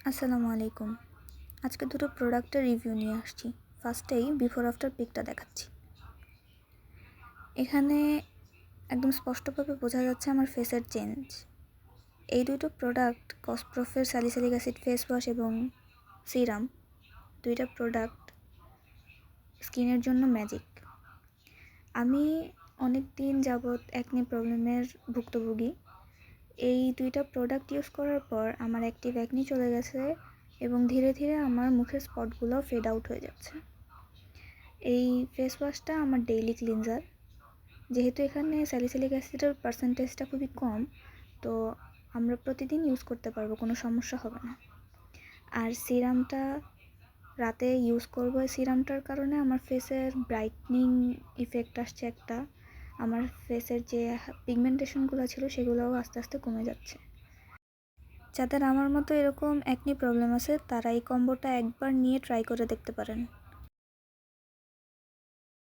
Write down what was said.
আসসালামু আলাইকুম। আজকে দুটো প্রোডাক্টের রিভিউ নিয়ে আসছি। ফার্স্টেই বিফোর আফটার পিকটা দেখাচ্ছি। এখানে একদম স্পষ্টভাবে বোঝা যাচ্ছে আমার ফেসের চেঞ্জ। এই দুটো প্রোডাক্ট কসপ্রফের স্যালিসিলিক অ্যাসিড ফেস ওয়াশ এবং সিরাম, দুইটা প্রোডাক্ট স্কিনের জন্য ম্যাজিক। আমি অনেক দিন যাবৎ অ্যাকনে প্রবলেমের ভুক্তভোগী। এই দুইটা প্রোডাক্ট ইউজ করার পর আমার অ্যাক্টিভ অ্যাকনি চলে গেছে এবং ধীরে ধীরে আমার মুখের স্পটগুলো ফেড আউট হয়ে যাচ্ছে। এই ফেস ওয়াশটা আমার ডেইলি ক্লিনজার। যেহেতু এখানে স্যালিসিলিক অ্যাসিডের পার্সেন্টেজটা খুবই কম, তো আমরা প্রতিদিন ইউজ করতে পারবো, কোনো সমস্যা হবে না। আর সিরামটা রাতে ইউজ করবো। এই সিরামটার কারণে আমার ফেসের ব্রাইটনিং ইফেক্ট আসছে একটা। আমার ফেসের যে পিগমেন্টেশনগুলো ছিল সেগুলোও আস্তে আস্তে কমে যাচ্ছে। যাদের আমার মতো এরকম অ্যাকনি প্রবলেম আছে তারা এই কম্বোটা একবার নিয়ে ট্রাই করে দেখতে পারেন।